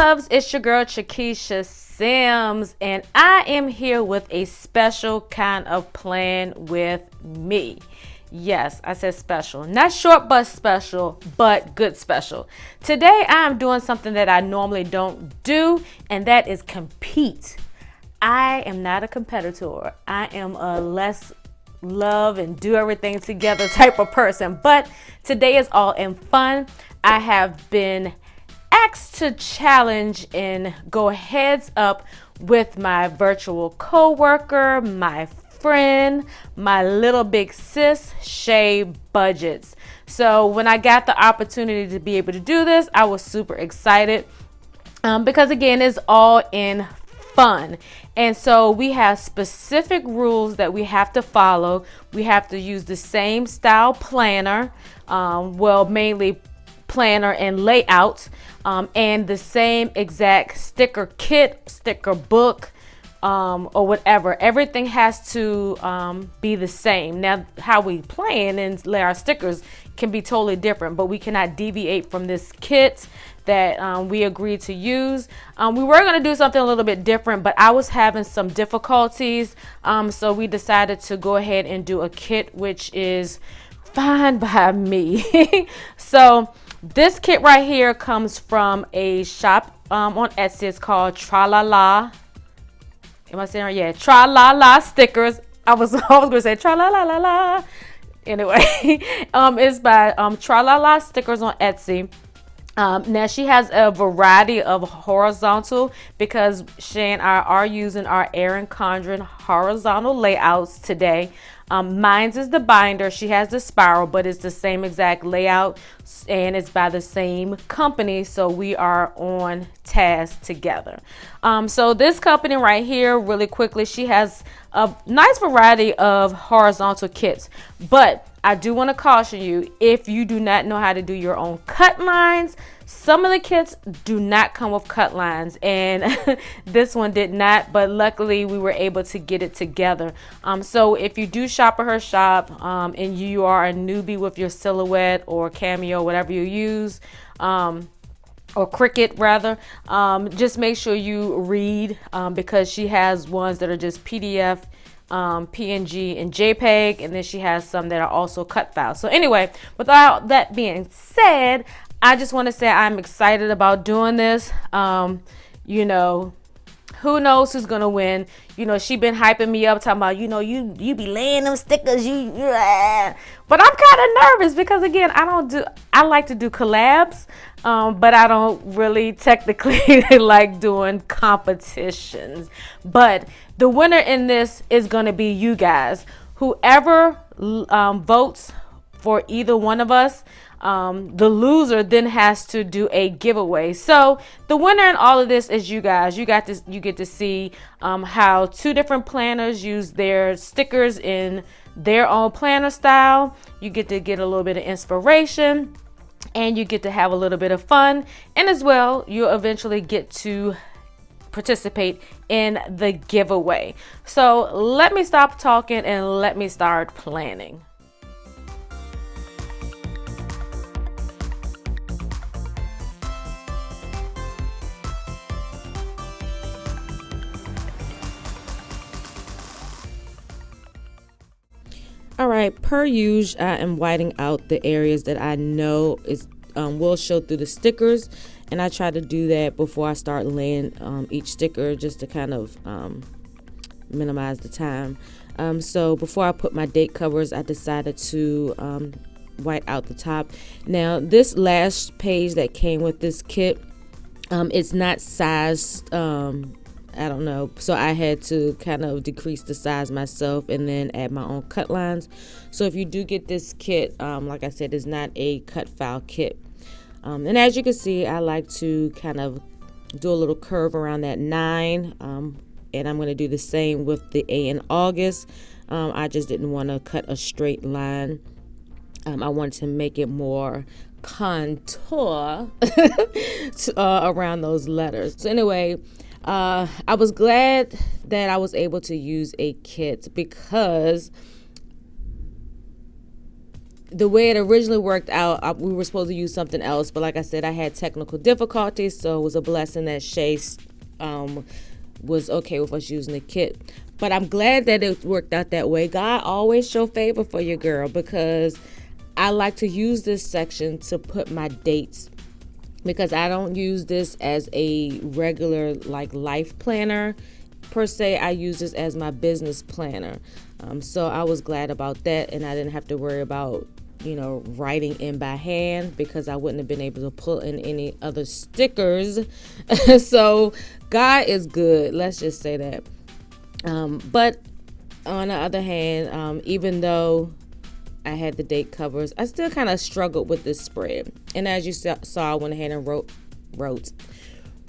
loves, it's your girl CheKesha Simms, and I am here with a special kind of plan with me. Yes, I said special, not short but special, but good special. Today I am doing something that I normally don't do, and that is compete. I am not a competitor. I am a let's love and do everything together type of person, but today is all in fun. I have been asked to challenge and go heads up with my virtual coworker, my friend, my little big sis, Shay Budgets. So when I got the opportunity to be able to do this, I was super excited because again, it's all in fun. And so we have specific rules that we have to follow. We have to use the same style planner, mainly planner and layout, and the same exact sticker kit, sticker book, or whatever. Everything has to be the same. Now, how we plan and lay our stickers can be totally different, but we cannot deviate from this kit that we agreed to use. We were going to do something a little bit different, but I was having some difficulties, so we decided to go ahead and do a kit, which is fine by me. So this kit right here comes from a shop on Etsy. It's called TRALALA. Am I saying right? Yeah, TRALALA stickers. I was going to say TRALALA. Anyway, it's by TRALALA stickers on Etsy. Now she has a variety of horizontal, because Shay and I are using our Erin Condren horizontal layouts today. Mine's is the binder. She has the spiral, but it's the same exact layout and it's by the same company. So we are on task together. So this company right here, really quickly, she has a nice variety of horizontal kits, but I do want to caution you, if you do not know how to do your own cut lines, some of the kits do not come with cut lines, and this one did not, but luckily we were able to get it together. So if you do shop at her shop, and you are a newbie with your silhouette or cameo, whatever you use, or Cricut rather, just make sure you read, because she has ones that are just PDF, PNG and JPEG, and then she has some that are also cut files. So anyway, without that being said, I just want to say I'm excited about doing this. You know, who knows who's gonna win? You know, she been hyping me up, talking about, you be laying them stickers, but I'm kind of nervous because again, I like to do collabs, but I don't really technically like doing competitions. But the winner in this is gonna be you guys. Whoever votes for either one of us, the loser then has to do a giveaway. So the winner in all of this is you guys. You get to see how two different planners use their stickers in their own planner style. You get to get a little bit of inspiration, and you get to have a little bit of fun, and as well, you eventually get to participate in the giveaway. So let me stop talking and let me start planning. All right, per usual, I am whiting out the areas that I know is will show through the stickers, and I try to do that before I start laying each sticker, just to kind of minimize the time. So before I put my date covers, I decided to white out the top. Now this last page that came with this kit, it's not sized, I don't know, so I had to kind of decrease the size myself and then add my own cut lines. So if you do get this kit, like I said, it's not a cut file kit. And as you can see, I like to kind of do a little curve around that 9, and I'm going to do the same with the A in August. I just didn't want to cut a straight line. I wanted to make it more contour around those letters. So anyway, I was glad that I was able to use a kit, because the way it originally worked out, we were supposed to use something else, but like I said, I had technical difficulties, so it was a blessing that Shay was okay with us using the kit. But I'm glad that it worked out that way. God always show favor for your girl, because I like to use this section to put my dates, because I don't use this as a regular like life planner per se. I use this as my business planner. So I was glad about that, and I didn't have to worry about writing in by hand, because I wouldn't have been able to pull in any other stickers. So God is good, let's just say that. But on the other hand, even though I had the date covers, I still kind of struggled with this spread. And as you saw, I went ahead and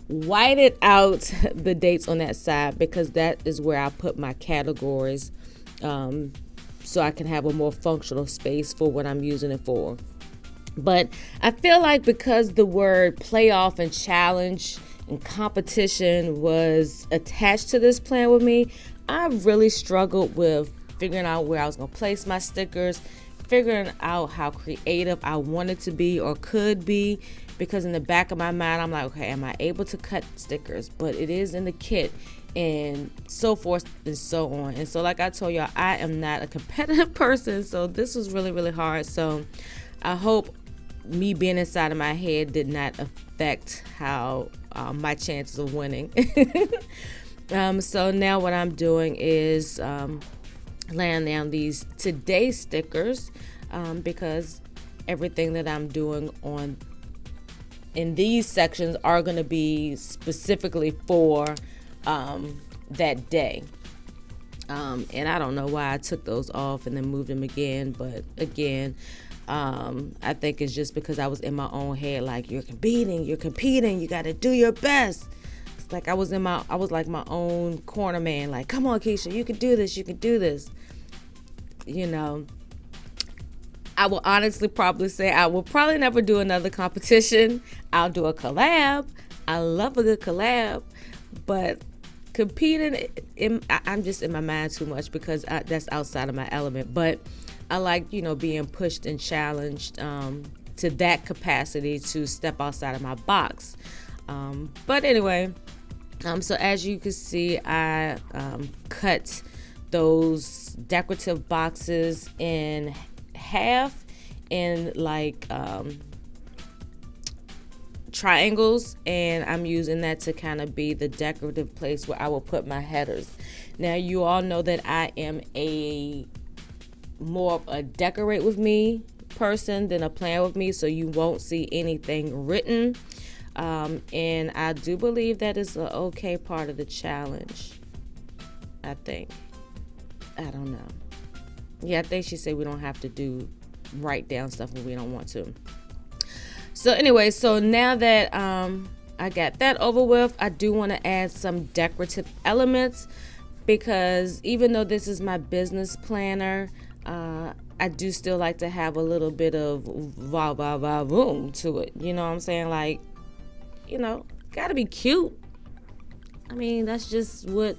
whited out the dates on that side, because that is where I put my categories, so I can have a more functional space for what I'm using it for. But I feel like because the word playoff and challenge and competition was attached to this plan with me, I really struggled with figuring out where I was going to place my stickers, figuring out how creative I wanted to be or could be, because in the back of my mind, I'm like, okay, am I able to cut stickers? But it is in the kit, and so forth and so on. And so like I told y'all, I am not a competitive person, so this was really, really hard. So I hope me being inside of my head did not affect how my chances of winning. So now what I'm doing is laying down these today stickers, because everything that I'm doing in these sections are going to be specifically for that day. And I don't know why I took those off and then moved them again, but again, I think it's just because I was in my own head, like, you're competing, you got to do your best. It's like I was like my own corner man, like, come on, Keisha, you can do this. I will honestly probably say I will probably never do another competition. I'll do a collab. I love a good collab, but competing, I'm just in my mind too much, because that's outside of my element. But I like, being pushed and challenged to that capacity, to step outside of my box. But anyway, so as you can see, I cut those decorative boxes in half in like triangles, and I'm using that to kind of be the decorative place where I will put my headers. Now, you all know that I am more of a decorate with me person than a plan with me, so you won't see anything written, and I do believe that is an okay part of the challenge. I think, I don't know. Yeah, I think she said we don't have to write down stuff when we don't want to. So anyway, so now that I got that over with, I do want to add some decorative elements, because even though this is my business planner, I do still like to have a little bit of boom to it. You know what I'm saying? Like, gotta be cute. I mean, that's just what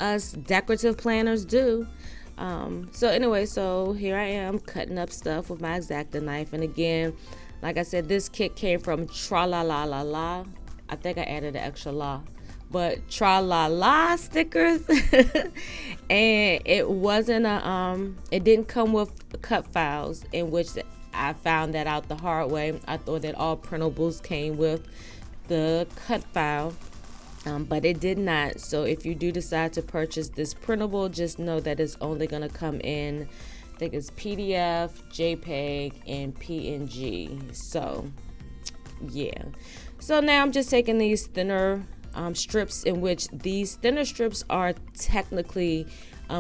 us decorative planners do. So anyway, so here I am cutting up stuff with my X-Acto knife. And again, like I said, this kit came from TRALALA. I think I added an extra la, but TRALALA stickers. And it wasn't it didn't come with cut files, in which I found that out the hard way. I thought that all printables came with the cut file. But it did not. So if you do decide to purchase this printable, just know that it's only going to come in, I think it's PDF, JPEG, and PNG. So yeah. So now I'm just taking these thinner strips, in which these thinner strips are technically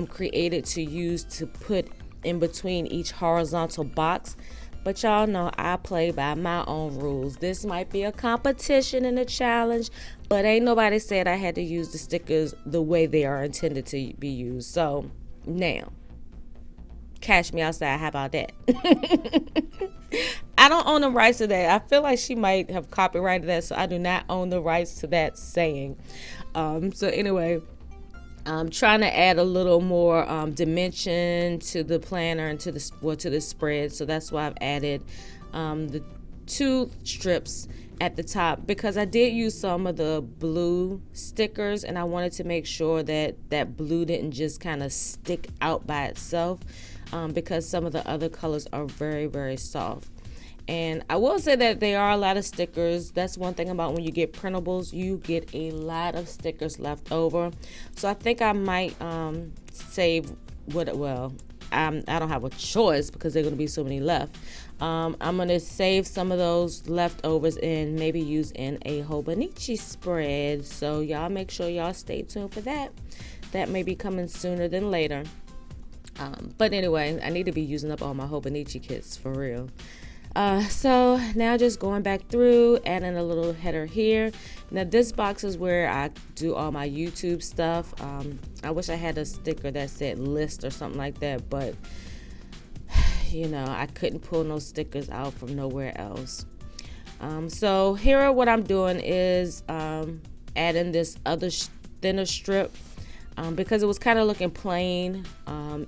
created to use to put in between each horizontal box. But y'all know I play by my own rules. This might be a competition and a challenge, but ain't nobody said I had to use the stickers the way they are intended to be used. So now, cash me outside. How about that? I don't own the rights to that. I feel like she might have copyrighted that, so I do not own the rights to that saying. So anyway, I'm trying to add a little more dimension to the planner and to the spread. So that's why I've added the 2 strips at the top, because I did use some of the blue stickers and I wanted to make sure that that blue didn't just kind of stick out by itself, because some of the other colors are very, very soft. And I will say that there are a lot of stickers. That's one thing about when you get printables, you get a lot of stickers left over. So I think I might save I don't have a choice because there are going to be so many left. I'm going to save some of those leftovers and maybe use in a Hobonichi spread. So y'all make sure y'all stay tuned for that. That may be coming sooner than later. But anyway, I need to be using up all my Hobonichi kits for real. So now just going back through, adding a little header here. Now this box is where I do all my YouTube stuff. I wish I had a sticker that said list or something like that, but you know, I couldn't pull no stickers out from nowhere else. So here what I'm doing is adding this other thinner strip because it was kind of looking plain,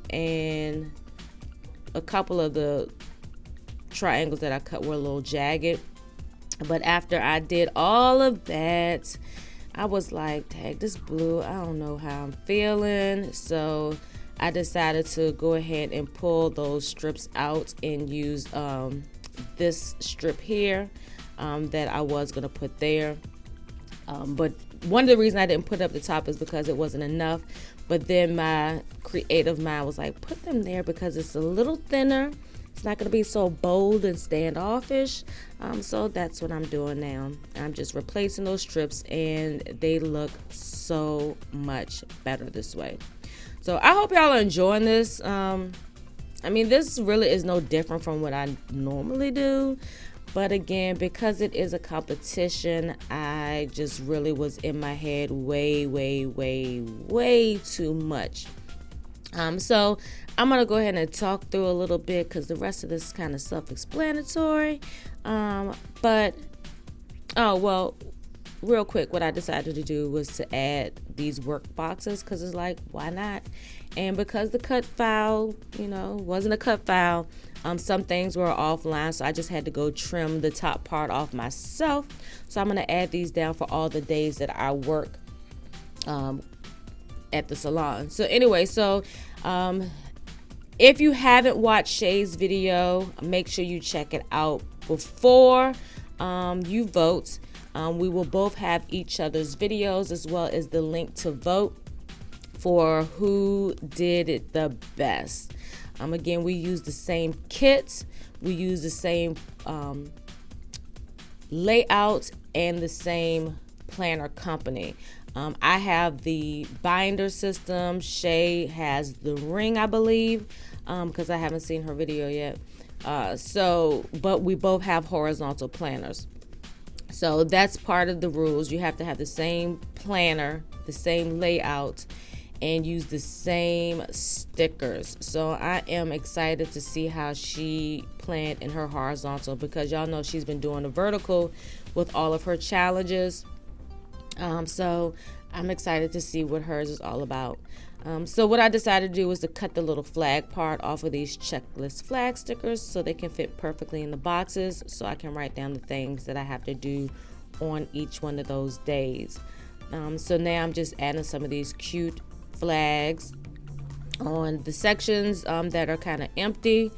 and a couple of the triangles that I cut were a little jagged. But after I did all of that, I was like, dang, this blue, I don't know how I'm feeling. So I decided to go ahead and pull those strips out and use this strip here that I was gonna put there. But one of the reasons I didn't put it up the top is because it wasn't enough. But then my creative mind was like, put them there because it's a little thinner. It's not going to be so bold and standoffish. So that's what I'm doing now. I'm just replacing those strips and they look so much better this way. So I hope y'all are enjoying this. I mean, this really is no different from what I normally do. But again, because it is a competition, I just really was in my head way too much. So I'm going to go ahead and talk through a little bit because the rest of this is kind of self-explanatory. But, real quick, what I decided to do was to add these work boxes because it's like, why not? And because the cut file, wasn't a cut file, some things were offline, so I just had to go trim the top part off myself. So I'm going to add these down for all the days that I work at the salon. So anyway, if you haven't watched Shay's video, make sure you check it out before you vote. We will both have each other's videos as well as the link to vote for who did it the best. Again, we use the same kit, we use the same layout and the same planner company. I have the binder system. Shay has the ring, I believe, because I haven't seen her video yet. But we both have horizontal planners. So that's part of the rules. You have to have the same planner, the same layout, and use the same stickers. So I am excited to see how she planned in her horizontal because y'all know she's been doing the vertical with all of her challenges. So I'm excited to see what hers is all about. So what I decided to do was to cut the little flag part off of these checklist flag stickers so they can fit perfectly in the boxes so I can write down the things that I have to do on each one of those days. So now I'm just adding some of these cute flags on the sections that are kind of empty,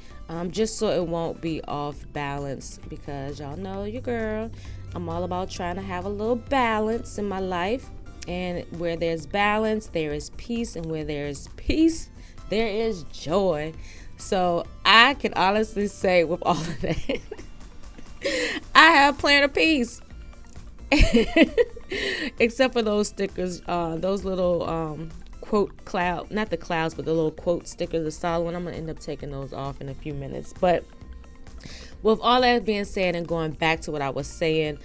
just so it won't be off balance because y'all know your girl, I'm all about trying to have a little balance in my life. And where there's balance, there is peace. And where there is peace, there is joy. So I can honestly say with all of that, I have planner peace. Except for those stickers, those little quote cloud, not the clouds, but the little quote stickers, the solid one. I'm going to end up taking those off in a few minutes. But with all that being said and going back to what I was saying,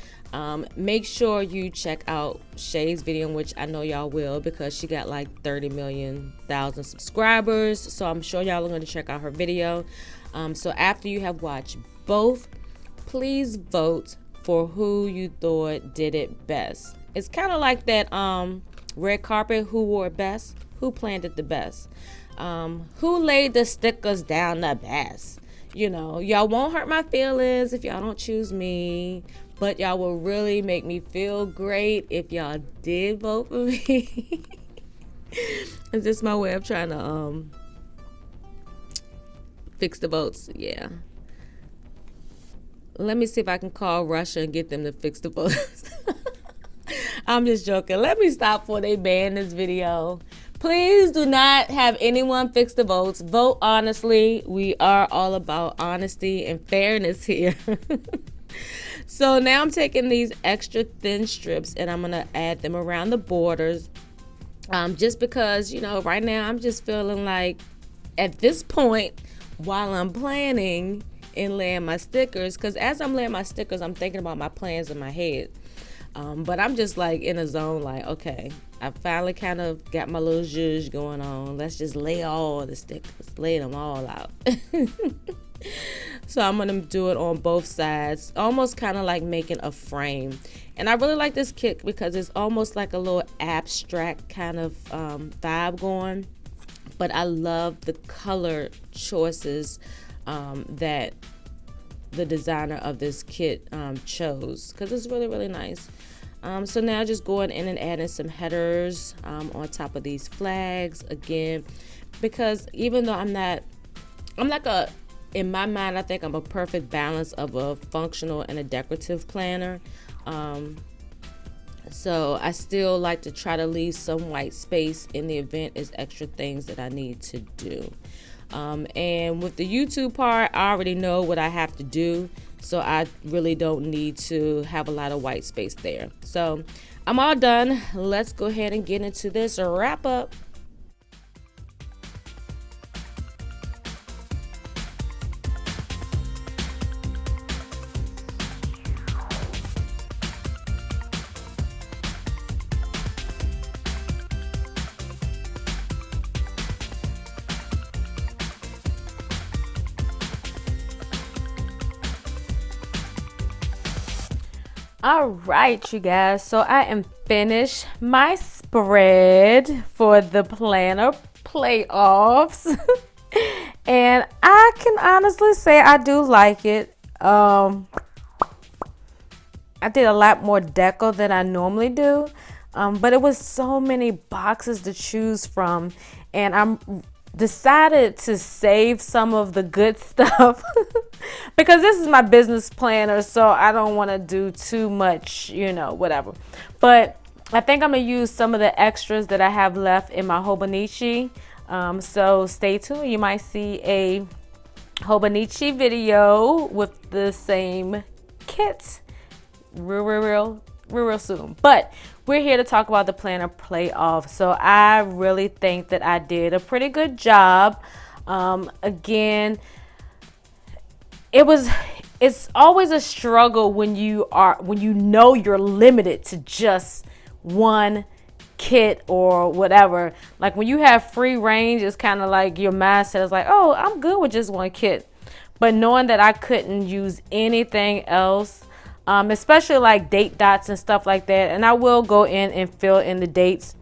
make sure you check out Shay's video, which I know y'all will because she got like 30 million subscribers. So I'm sure y'all are going to check out her video. So after you have watched both, please vote for who you thought did it best. It's kind of like that Red carpet, who wore it best? Who planned it the best? Who laid the stickers down the best? You know, y'all won't hurt my feelings if y'all don't choose me, but y'all will really make me feel great if y'all did vote for me. It's just my way of trying to fix the votes. Yeah. Let me see if I can call Russia and get them to fix the votes. I'm just joking. Let me stop before they ban this video. Please do not have anyone fix the votes. Vote honestly. We are all about honesty and fairness here. So now I'm taking these extra thin strips and I'm going to add them around the borders. Just because, you know, right now I'm just feeling like at this point while I'm planning and laying my stickers, because as I'm laying my stickers, I'm thinking about my plans in my head. But I'm just like in a zone like, okay, I finally kind of got my little zhuzh going on. Let's just lay all the stickers, lay them all out. So I'm going to do it on both sides, almost kind of like making a frame. And I really like this kit because it's almost like a little abstract kind of vibe going. But I love the color choices that the designer of this kit chose, because it's really, really nice. So now just going in and adding some headers on top of these flags again, because even though in my mind, I think I'm a perfect balance of a functional and a decorative planner. So I still like to try to leave some white space in the event as extra things that I need to do. And with the YouTube part, I already know what I have to do, so I really don't need to have a lot of white space there. So I'm all done. Let's go ahead and get into this wrap up. All right, you guys, so I am finished my spread for the planner playoffs. And I can honestly say I do like it. I did a lot more deco than I normally do, but it was so many boxes to choose from, and I'm decided to save some of the good stuff because this is my business planner, so I don't want to do too much, you know, whatever. But I think I'm gonna use some of the extras that I have left in my Hobonichi. So stay tuned. You might see a Hobonichi video with the same kit real soon. But we're here to talk about the planner playoff. So I really think that I did a pretty good job. Again, it's always a struggle when you know you're limited to just one kit or whatever. Like when you have free range, it's kind of like your mindset is like, oh, I'm good with just one kit. But knowing that I couldn't use anything else, especially like date dots and stuff like that, and I will go in and fill in the dates.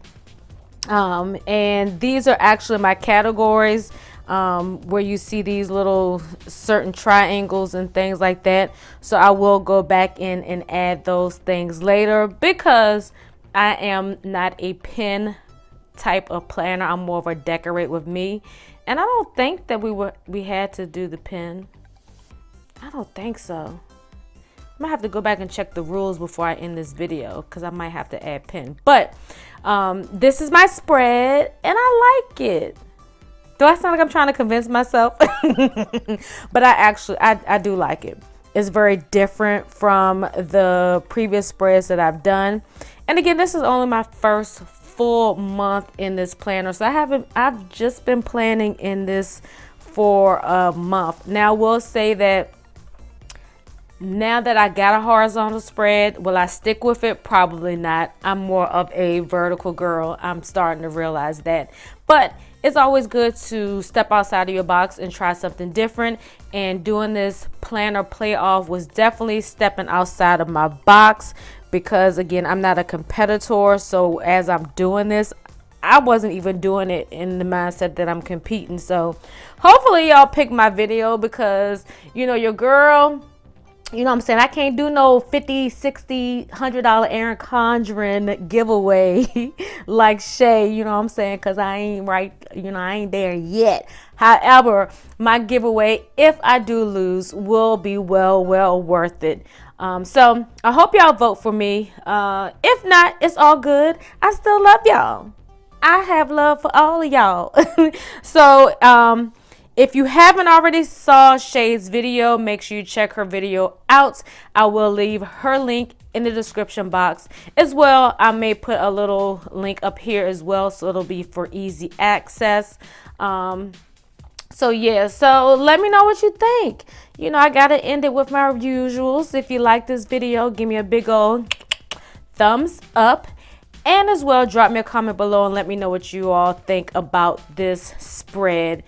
And these are actually my categories, where you see these little certain triangles and things like that. So I will go back in and add those things later because I am not a pen type of planner. I'm more of a decorate with me. And I don't think that we had to do the pen. I don't think so. I might have to go back and check the rules before I end this video because I might have to add pen. But this is my spread and I like it. Do I sound like I'm trying to convince myself? But I do like it. It's very different from the previous spreads that I've done. And again, this is only my first full month in this planner. So I've just been planning in this for a month. Now I will say that now that I got a horizontal spread, will I stick with it? Probably not. I'm more of a vertical girl. I'm starting to realize that. But it's always good to step outside of your box and try something different. And doing this planner play off was definitely stepping outside of my box, because again, I'm not a competitor. So as I'm doing this, I wasn't even doing it in the mindset that I'm competing. So hopefully y'all pick my video, because you know, your girl, you know what I'm saying, I can't do no $50, $60, $100 Erin Condren giveaway like Shay, you know what I'm saying, because I ain't right, you know, I ain't there yet. However, my giveaway, if I do lose, will be well worth it. So I hope y'all vote for me. If not, it's all good. I still love y'all. I have love for all of y'all. So if you haven't already saw Shay's video, make sure you check her video out. I will leave her link in the description box as well. I may put a little link up here as well, so it'll be for easy access. So yeah, so let me know what you think. You know, I gotta end it with my usuals. If you like this video, give me a big old thumbs up. And as well, drop me a comment below and let me know what you all think about this spread.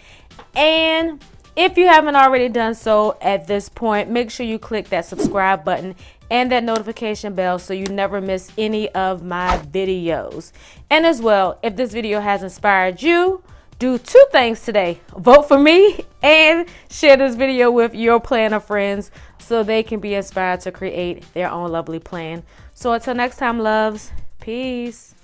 And if you haven't already done so at this point, make sure you click that subscribe button and that notification bell so you never miss any of my videos. And as well, if this video has inspired you, do two things today. Vote for me and share this video with your planner friends so they can be inspired to create their own lovely plan. So until next time, loves. Peace.